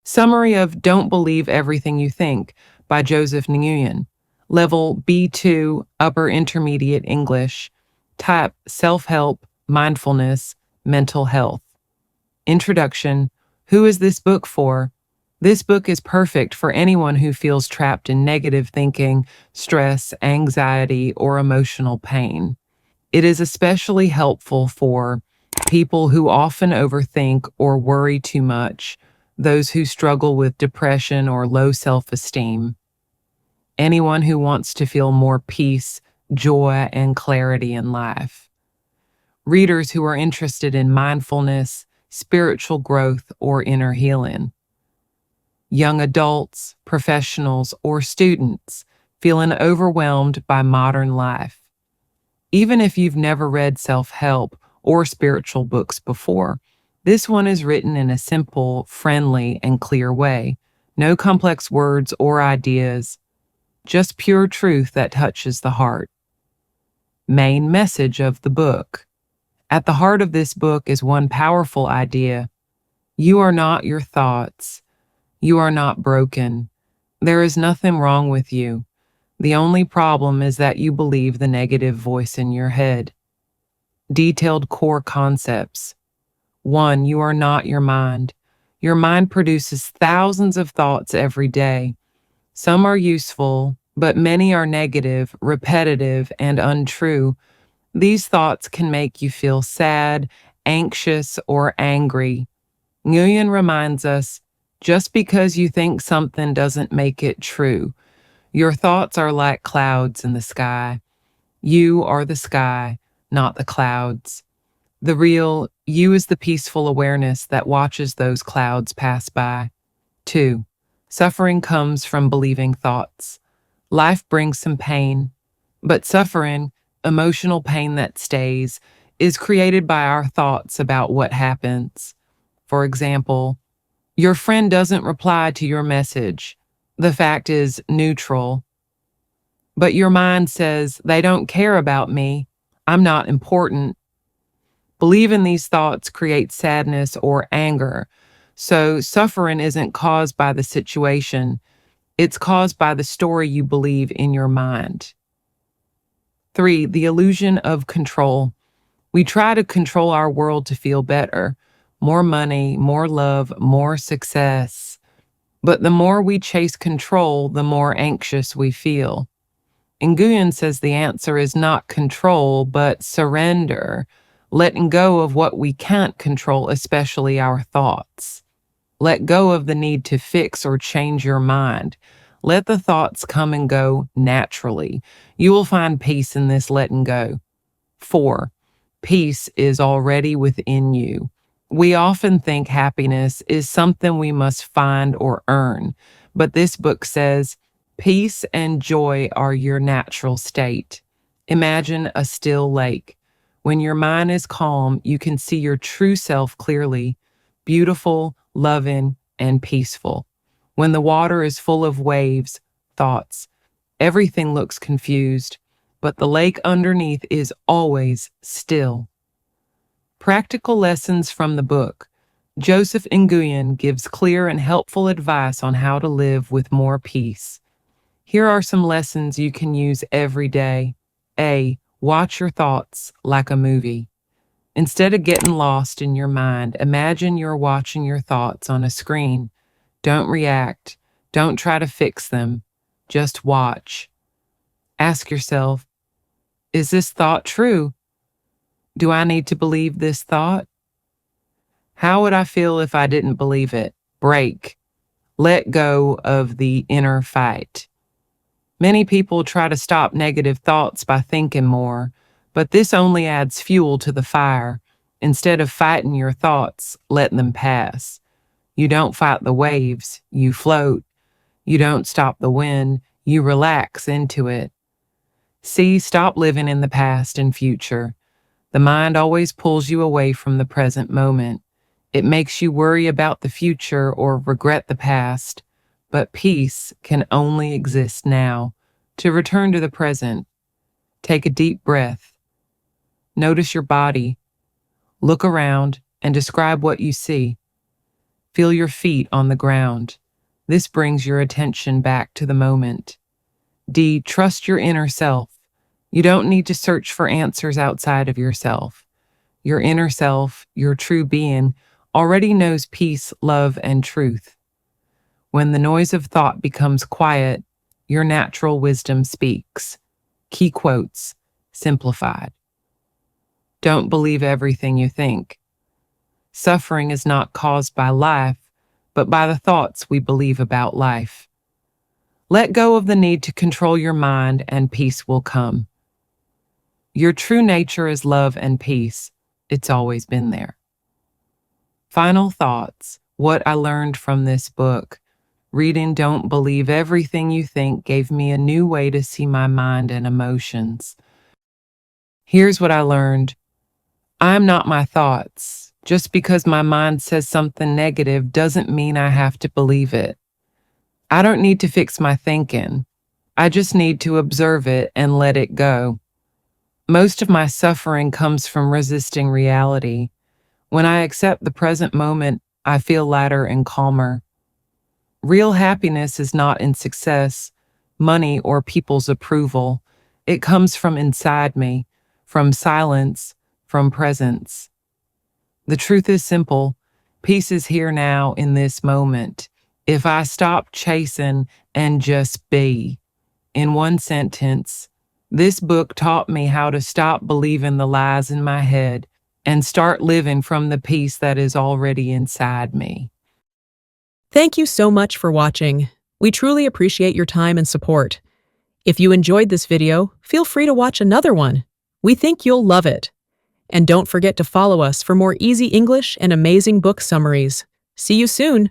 Summary of Don't Believe Everything You Think by Joseph Nguyen. Level B2, Upper Intermediate English. Type Self-Help, Mindfulness, Mental Health. Introduction. Who is this book for? This book is perfect for anyone who feels trapped in negative thinking, stress, anxiety, or emotional pain. It is especially helpful for people who often overthink or worry too much, those who struggle with depression or low self-esteem, anyone who wants to feel more peace, joy, and clarity in life, readers who are interested in mindfulness, spiritual growth, or inner healing, young adults, professionals, or students feeling overwhelmed by modern life. Even if you've never read self-help or spiritual books before, this one is written in a simple, friendly, and clear way. No complex words or ideas, just pure truth that touches the heart. Main message of the book. At the heart of this book is one powerful idea. You are not your thoughts. You are not broken. There is nothing wrong with you. The only problem is that you believe the negative voice in your head. Detailed core concepts. 1. You are not your mind. Your mind produces thousands of thoughts every day. Some are useful, but many are negative, repetitive, and untrue. These thoughts can make you feel sad, anxious, or angry. Nguyen reminds us, just because you think something doesn't make it true. Your thoughts are like clouds in the sky. You are the sky, not the clouds. The real you is the peaceful awareness that watches those clouds pass by. 2. Suffering comes from believing thoughts. Life brings some pain, but suffering, emotional pain that stays, is created by our thoughts about what happens. For example, your friend doesn't reply to your message. The fact is neutral. But your mind says, they don't care about me. I'm not important. Believing these thoughts creates sadness or anger. So suffering isn't caused by the situation. It's caused by the story you believe in your mind. 3. The illusion of control. We try to control our world to feel better. More money, more love, more success. But the more we chase control, the more anxious we feel. Nguyen says the answer is not control, but surrender, letting go of what we can't control, especially our thoughts. Let go of the need to fix or change your mind. Let the thoughts come and go naturally. You will find peace in this letting go. 4. Peace is already within you. We often think happiness is something we must find or earn, but this book says, peace and joy are your natural state. Imagine a still lake. When your mind is calm, you can see your true self clearly, beautiful, loving, and peaceful. When the water is full of waves, thoughts, everything looks confused, but the lake underneath is always still. Practical lessons from the book. Joseph Nguyen gives clear and helpful advice on how to live with more peace. Here are some lessons you can use every day. A. Watch your thoughts like a movie. Instead of getting lost in your mind, imagine you're watching your thoughts on a screen. Don't react. Don't try to fix them. Just watch. Ask yourself, is this thought true? Do I need to believe this thought? How would I feel if I didn't believe it? Break. Let go of the inner fight. Many people try to stop negative thoughts by thinking more, but this only adds fuel to the fire. Instead of fighting your thoughts, let them pass. You don't fight the waves, you float. You don't stop the wind, you relax into it. See, stop living in the past and future. The mind always pulls you away from the present moment. It makes you worry about the future or regret the past, but peace can only exist now. To return to the present, take a deep breath. Notice your body. Look around and describe what you see. Feel your feet on the ground. This brings your attention back to the moment. D. Trust your inner self. You don't need to search for answers outside of yourself. Your inner self, your true being, already knows peace, love, and truth. When the noise of thought becomes quiet, your natural wisdom speaks. Key quotes, simplified. Don't believe everything you think. Suffering is not caused by life, but by the thoughts we believe about life. Let go of the need to control your mind and peace will come. Your true nature is love and peace. It's always been there. Final thoughts. What I learned from this book. Reading Don't Believe Everything You Think gave me a new way to see my mind and emotions. Here's what I learned. I'm not my thoughts. Just because my mind says something negative doesn't mean I have to believe it. I don't need to fix my thinking. I just need to observe it and let it go. Most of my suffering comes from resisting reality. When I accept the present moment, I feel lighter and calmer. Real happiness is not in success, money, or people's approval. It comes from inside me, from silence, from presence. The truth is simple. Peace is here now in this moment. If I stop chasing and just be. In one sentence, this book taught me how to stop believing the lies in my head and start living from the peace that is already inside me. Thank you so much for watching. We truly appreciate your time and support. If you enjoyed this video, feel free to watch another one. We think you'll love it. And don't forget to follow us for more easy English and amazing book summaries. See you soon!